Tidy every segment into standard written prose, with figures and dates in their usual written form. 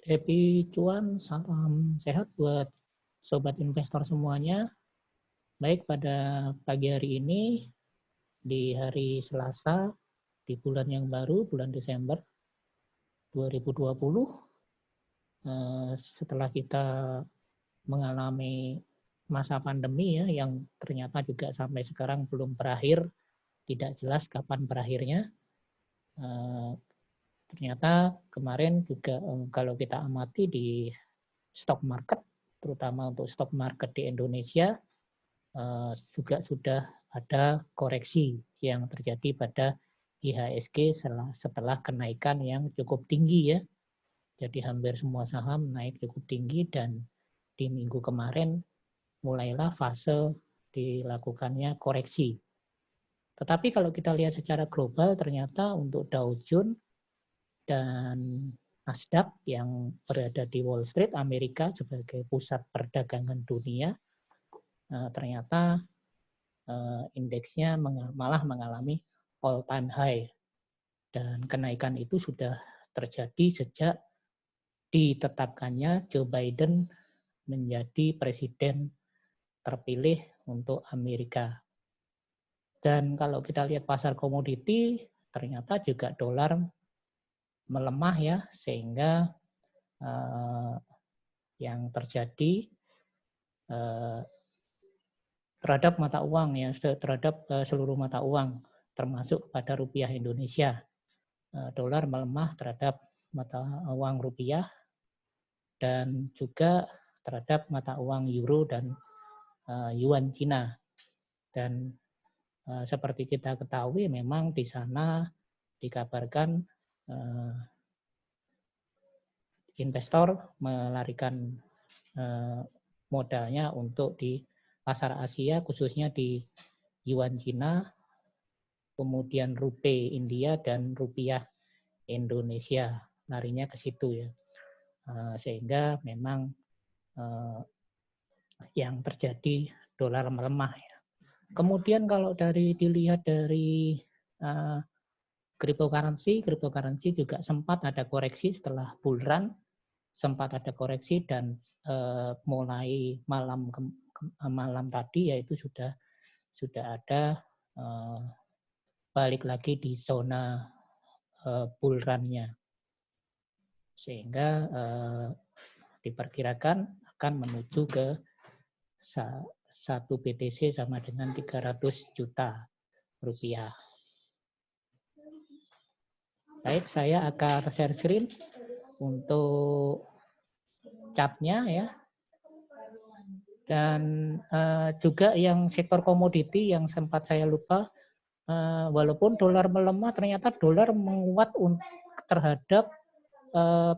Happy cuan, salam sehat buat sobat investor semuanya. Baik, pada pagi hari ini, di hari Selasa, di bulan yang baru, bulan Desember 2020, setelah kita mengalami masa pandemi ya, yang ternyata juga sampai sekarang belum berakhir, tidak jelas kapan berakhirnya. Ternyata kemarin juga kalau kita amati di stock market, terutama untuk stock market di Indonesia, juga sudah ada koreksi yang terjadi pada IHSG setelah kenaikan yang cukup tinggi ya. Jadi hampir semua saham naik cukup tinggi dan di minggu kemarin mulailah fase dilakukannya koreksi. Tetapi kalau kita lihat secara global ternyata untuk Dow Jones dan Nasdaq yang berada di Wall Street, Amerika sebagai pusat perdagangan dunia, ternyata indeksnya malah mengalami all-time high. Dan kenaikan itu sudah terjadi sejak ditetapkannya Joe Biden menjadi presiden terpilih untuk Amerika. Dan kalau kita lihat pasar komoditi, ternyata juga dolar melemah ya, sehingga yang terjadi terhadap mata uang ya, terhadap seluruh mata uang, termasuk pada rupiah Indonesia. Dolar melemah terhadap mata uang rupiah dan juga terhadap mata uang euro dan yuan Cina. Dan seperti kita ketahui memang di sana dikabarkan investor melarikan modalnya untuk di pasar Asia, khususnya di yuan Cina, kemudian rupiah India dan rupiah Indonesia, larinya ke situ ya. Sehingga memang yang terjadi dolar melemah ya. Kemudian kalau dilihat dari cryptocurrency juga sempat ada koreksi setelah bull run, sempat ada koreksi dan mulai malam tadi yaitu sudah ada balik lagi di zona bull run-nya, sehingga diperkirakan akan menuju ke 1 BTC sama dengan 300 juta rupiah. Baik, saya akan share screen untuk chartnya ya. Dan juga yang sektor komoditi yang sempat saya lupa, walaupun dolar melemah, ternyata dolar menguat terhadap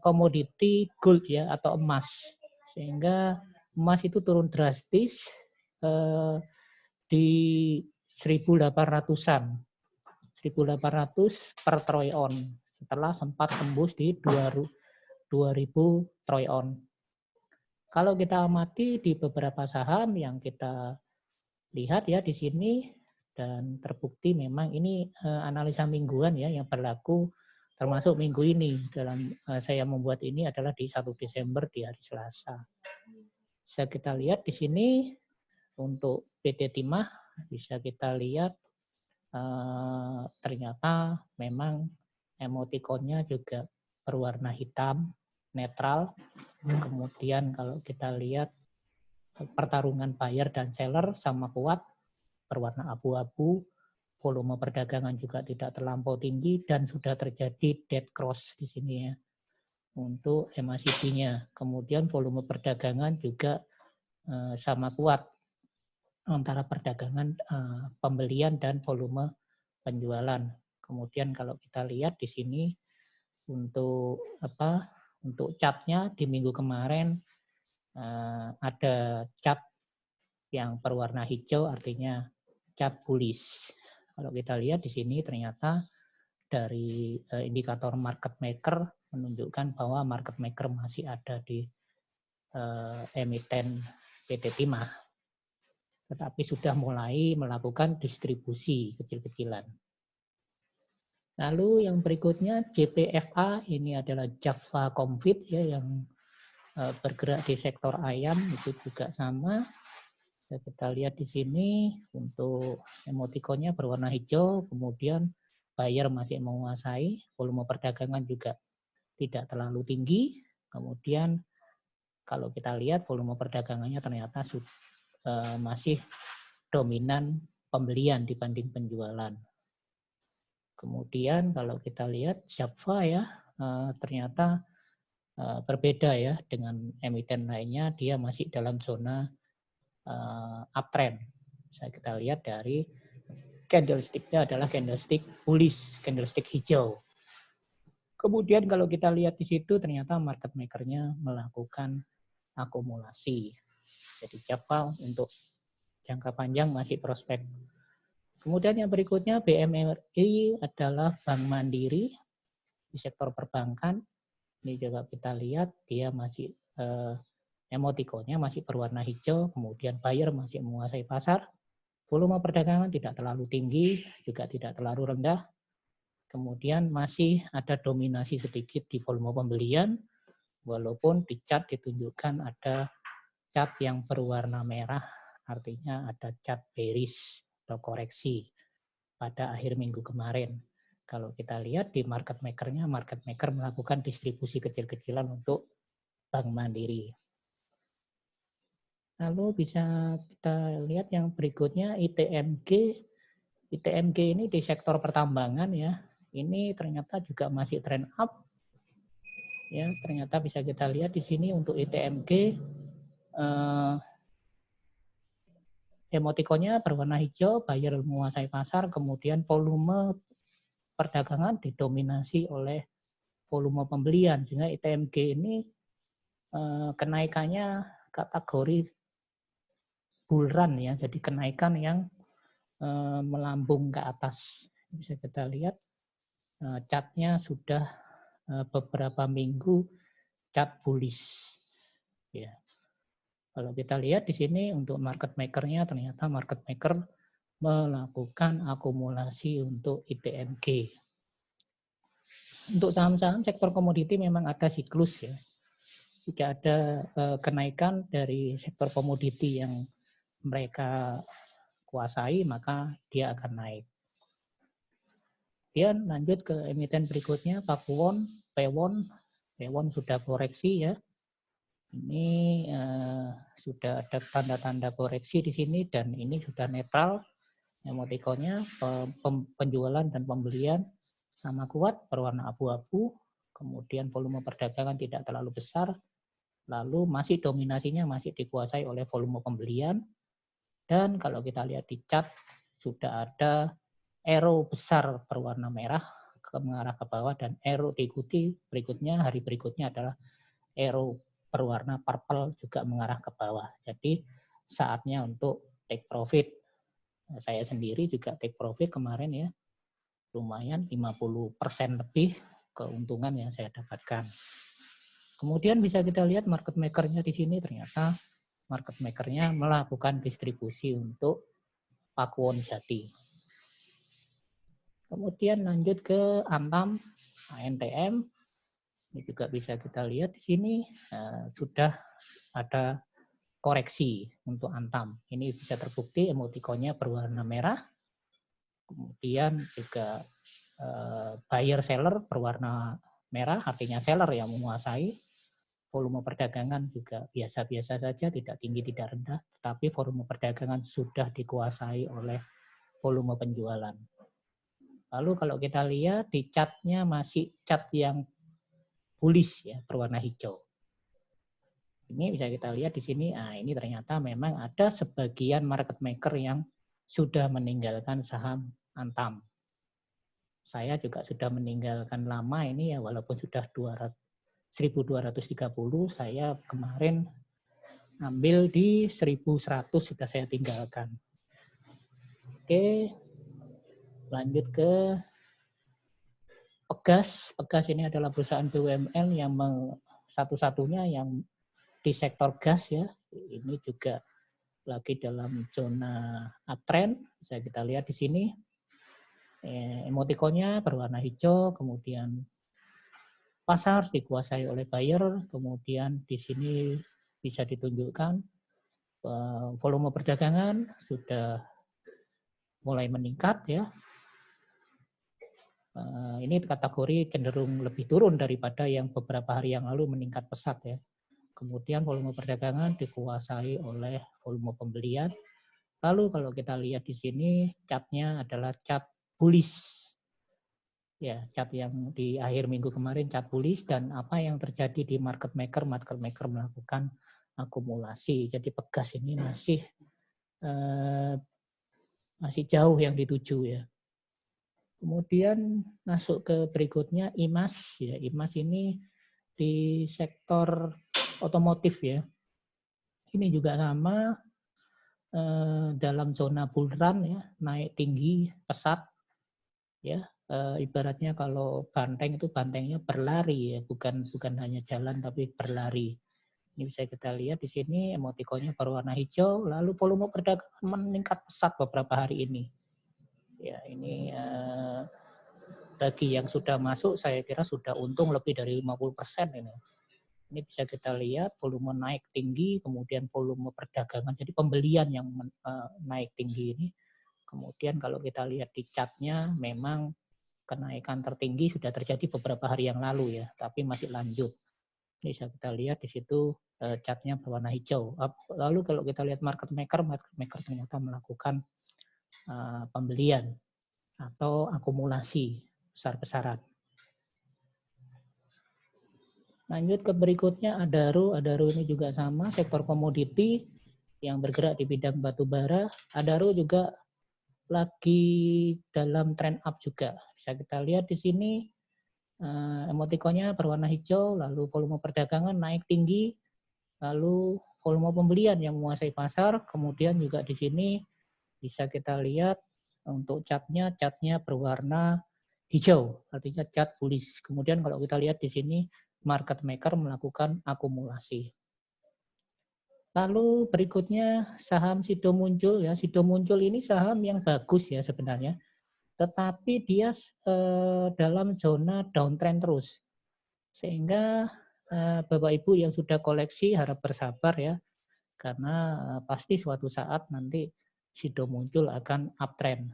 komoditi gold ya atau emas, sehingga emas itu turun drastis di 1.800-an, 1.800 per troy on setelah sempat tembus di 2.000 troy on. Kalau kita amati di beberapa saham yang kita lihat ya di sini, dan terbukti memang ini analisa mingguan ya yang berlaku termasuk minggu ini. Dalam saya membuat ini adalah di 1 Desember di hari Selasa. Bisa kita lihat di sini untuk PT Timah, bisa kita lihat ternyata memang emotikonnya juga berwarna hitam, netral. Kemudian kalau kita lihat pertarungan buyer dan seller sama kuat, berwarna abu-abu, volume perdagangan juga tidak terlampau tinggi dan sudah terjadi dead cross di sini ya untuk MACD-nya. Kemudian volume perdagangan juga sama kuat antara perdagangan pembelian dan volume penjualan. Kemudian kalau kita lihat di sini untuk chartnya di minggu kemarin ada chart yang berwarna hijau, artinya chart bullish. Kalau kita lihat di sini ternyata dari indikator market maker menunjukkan bahwa market maker masih ada di emiten PT Timah, tetapi sudah mulai melakukan distribusi kecil-kecilan. Lalu yang berikutnya JPFA, ini adalah Java Confit ya, yang bergerak di sektor ayam, itu juga sama. Kita lihat di sini untuk emotikonnya berwarna hijau, kemudian buyer masih menguasai, volume perdagangan juga tidak terlalu tinggi, kemudian kalau kita lihat volume perdagangannya ternyata masih dominan pembelian dibanding penjualan. Kemudian kalau kita lihat Java ya, ternyata berbeda ya dengan emiten lainnya, dia masih dalam zona uptrend. Bisa kita lihat dari candlestick-nya adalah candlestick bullish, candlestick hijau. Kemudian kalau kita lihat di situ ternyata market maker-nya melakukan akumulasi. Jadi Java untuk jangka panjang masih prospek. Kemudian yang berikutnya BMRI adalah Bank Mandiri di sektor perbankan. Ini juga kita lihat dia masih emotikonnya masih berwarna hijau, kemudian buyer masih menguasai pasar. Volume perdagangan tidak terlalu tinggi, juga tidak terlalu rendah. Kemudian masih ada dominasi sedikit di volume pembelian, walaupun di chart ditunjukkan ada chart yang berwarna merah, artinya ada chart bearish atau koreksi pada akhir minggu kemarin. Kalau kita lihat di market maker-nya, market maker melakukan distribusi kecil-kecilan untuk Bank Mandiri. Lalu bisa kita lihat yang berikutnya ITMG. ITMG ini di sektor pertambangan ya. Ini ternyata juga masih trend up. Ya, ternyata bisa kita lihat di sini untuk ITMG emotikonnya berwarna hijau, buyer menguasai pasar, kemudian volume perdagangan didominasi oleh volume pembelian, sehingga ITMG ini kenaikannya kategori bull run ya, jadi kenaikan yang melambung ke atas. Bisa kita lihat chartnya sudah beberapa minggu chart bullish. Ya. Kalau kita lihat di sini untuk market maker-nya ternyata market maker melakukan akumulasi untuk ITMG. Untuk saham-saham sektor komoditi memang ada siklus ya. Jika ada kenaikan dari sektor komoditi yang mereka kuasai, maka dia akan naik. Kemudian lanjut ke emiten berikutnya, Pakuwon, Pewon. Pewon sudah koreksi ya. Ini sudah ada tanda-tanda koreksi di sini dan ini sudah netral. Emotikonnya penjualan dan pembelian sama kuat, berwarna abu-abu. Kemudian volume perdagangan tidak terlalu besar. Lalu masih dominasinya masih dikuasai oleh volume pembelian. Dan kalau kita lihat di chart, sudah ada arrow besar berwarna merah mengarah ke bawah dan arrow diikuti berikutnya, hari berikutnya adalah arrow berwarna purple juga mengarah ke bawah. Jadi saatnya untuk take profit. Saya sendiri juga take profit kemarin ya. Lumayan 50% lebih keuntungan yang saya dapatkan. Kemudian bisa kita lihat market maker-nya di sini ternyata market maker-nya melakukan distribusi untuk Pakuwon Jati. Kemudian lanjut ke Antam, ANTM. Ini juga bisa kita lihat di sini sudah ada koreksi untuk Antam. Ini bisa terbukti emotikonnya berwarna merah. Kemudian juga buyer seller berwarna merah, artinya seller yang menguasai. Volume perdagangan juga biasa-biasa saja, tidak tinggi, tidak rendah, tetapi volume perdagangan sudah dikuasai oleh volume penjualan. Lalu kalau kita lihat di chart-nya masih chart yang bullish ya, berwarna hijau. Ini bisa kita lihat di sini, ini ternyata memang ada sebagian market maker yang sudah meninggalkan saham Antam. Saya juga sudah meninggalkan lama ini ya, walaupun sudah 1230, saya kemarin ambil di 1100 sudah saya tinggalkan. Oke, lanjut ke Pegas. Pegas ini adalah perusahaan BUMN yang satu-satunya yang di sektor gas ya. Ini juga lagi dalam zona uptrend. Bisa kita lihat di sini. Emotikonnya berwarna hijau, kemudian pasar dikuasai oleh buyer, kemudian di sini bisa ditunjukkan volume perdagangan sudah mulai meningkat ya. Ini kategori cenderung lebih turun daripada yang beberapa hari yang lalu meningkat pesat ya. Kemudian volume perdagangan dikuasai oleh volume pembelian. Lalu kalau kita lihat di sini chartnya adalah chart bullish. Ya, chart yang di akhir minggu kemarin chart bullish, dan apa yang terjadi di market maker melakukan akumulasi. Jadi pegas ini masih jauh yang dituju ya. Kemudian masuk ke berikutnya IMAS ya. IMAS ini di sektor otomotif ya. Ini juga sama dalam zona bull run ya, naik tinggi pesat ya. Ibaratnya kalau banteng itu bantengnya berlari ya, bukan hanya jalan tapi berlari. Ini bisa kita lihat di sini emotikonnya berwarna hijau, lalu volume perdagangan meningkat pesat beberapa hari ini. Ya, ini bagi yang sudah masuk saya kira sudah untung lebih dari 50% ini. Ini bisa kita lihat volume naik tinggi, kemudian volume perdagangan, jadi pembelian yang naik tinggi ini. Kemudian kalau kita lihat di chartnya, memang kenaikan tertinggi sudah terjadi beberapa hari yang lalu ya, tapi masih lanjut. Ini bisa kita lihat di situ chartnya berwarna hijau. Lalu kalau kita lihat market maker ternyata melakukan pembelian atau akumulasi besar-besaran. Lanjut ke berikutnya Adaro. Adaro ini juga sama, sektor komoditi yang bergerak di bidang batu bara. Adaro juga lagi dalam trend up juga. Bisa kita lihat di sini emotikonnya berwarna hijau, lalu volume perdagangan naik tinggi, lalu volume pembelian yang menguasai pasar. Kemudian juga di sini bisa kita lihat untuk chartnya berwarna hijau, artinya chart bullish. Kemudian kalau kita lihat di sini market maker melakukan akumulasi. Lalu berikutnya saham Sido Muncul ya. Sido Muncul ini saham yang bagus ya sebenarnya, tetapi dia dalam zona downtrend terus. Sehingga Bapak Ibu yang sudah koleksi harap bersabar ya, karena pasti suatu saat nanti Sido Muncul akan uptrend.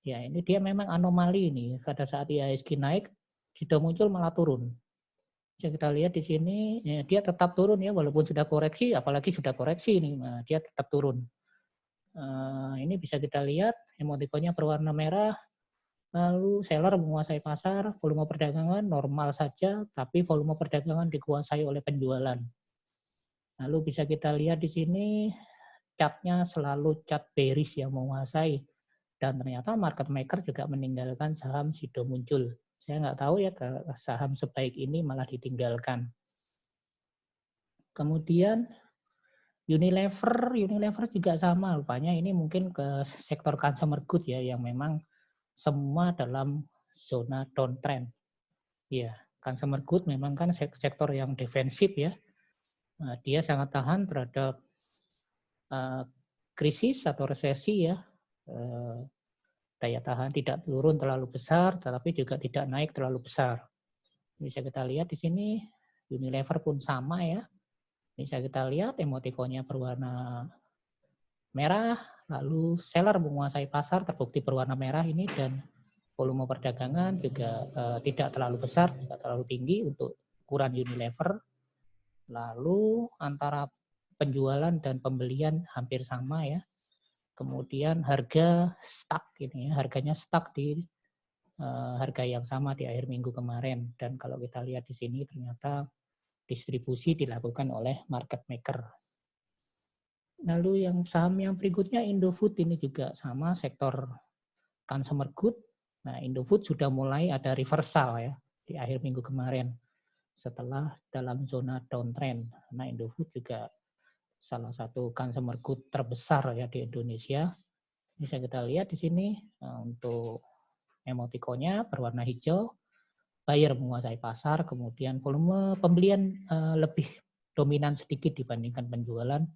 Ya, ini dia memang anomali ini. Pada saat IHSG naik, Sido Muncul malah turun. Bisa kita lihat di sini, ya, dia tetap turun ya, walaupun sudah koreksi, apalagi sudah koreksi ini, nah, dia tetap turun. Ini bisa kita lihat, emotikonnya berwarna merah, lalu seller menguasai pasar, volume perdagangan normal saja, tapi volume perdagangan dikuasai oleh penjualan. Lalu bisa kita lihat di sini, chartnya selalu chart bearish yang menguasai. Dan ternyata market maker juga meninggalkan saham Sido Muncul. Saya nggak tahu ya saham sebaik ini malah ditinggalkan. Kemudian Unilever juga sama rupanya, ini mungkin ke sektor consumer good ya, yang memang semua dalam zona downtrend. Ya, consumer good memang kan sektor yang defensif ya. Dia sangat tahan terhadap krisis atau resesi ya. Daya tahan tidak turun terlalu besar, tetapi juga tidak naik terlalu besar. Bisa kita lihat di sini, Unilever pun sama ya. Bisa kita lihat emotikonnya berwarna merah, lalu seller menguasai pasar terbukti berwarna merah ini, dan volume perdagangan juga tidak terlalu besar, tidak terlalu tinggi untuk ukuran Unilever. Lalu antara penjualan dan pembelian hampir sama ya. Kemudian harga stuck ini ya, harganya stuck di harga yang sama di akhir minggu kemarin. Dan kalau kita lihat di sini ternyata distribusi dilakukan oleh market maker. Lalu yang saham yang berikutnya Indofood, ini juga sama sektor consumer good. Nah, Indofood sudah mulai ada reversal ya di akhir minggu kemarin setelah dalam zona downtrend. Nah, Indofood juga salah satu consumer good terbesar ya di Indonesia. Bisa kita lihat di sini untuk emotikonnya berwarna hijau, buyer menguasai pasar, kemudian volume pembelian lebih dominan sedikit dibandingkan penjualan,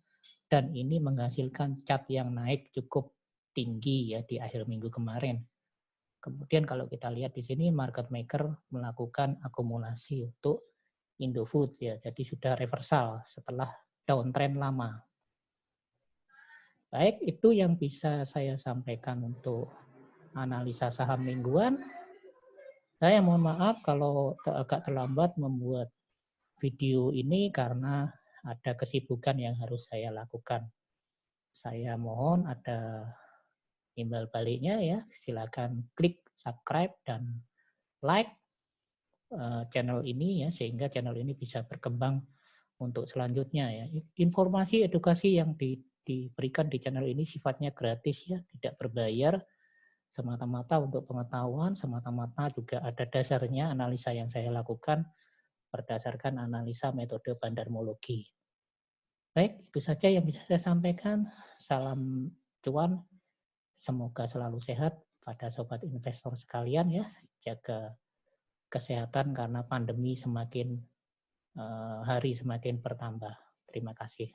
dan ini menghasilkan chart yang naik cukup tinggi ya di akhir minggu kemarin. Kemudian kalau kita lihat di sini market maker melakukan akumulasi untuk Indofood ya. Jadi sudah reversal setelah downtrend lama. Baik, itu yang bisa saya sampaikan untuk analisa saham mingguan. Saya mohon maaf kalau agak terlambat membuat video ini karena ada kesibukan yang harus saya lakukan. Saya mohon ada email baliknya ya. Silakan klik subscribe dan like channel ini ya, sehingga channel ini bisa berkembang untuk selanjutnya ya. Informasi edukasi yang diberikan di channel ini sifatnya gratis ya, tidak berbayar, semata-mata untuk pengetahuan, semata-mata juga ada dasarnya analisa yang saya lakukan berdasarkan analisa metode bandarmologi. Baik, itu saja yang bisa saya sampaikan. Salam cuan, semoga selalu sehat pada sobat investor sekalian ya. Jaga kesehatan karena pandemi semakin hari semakin bertambah. Terima kasih.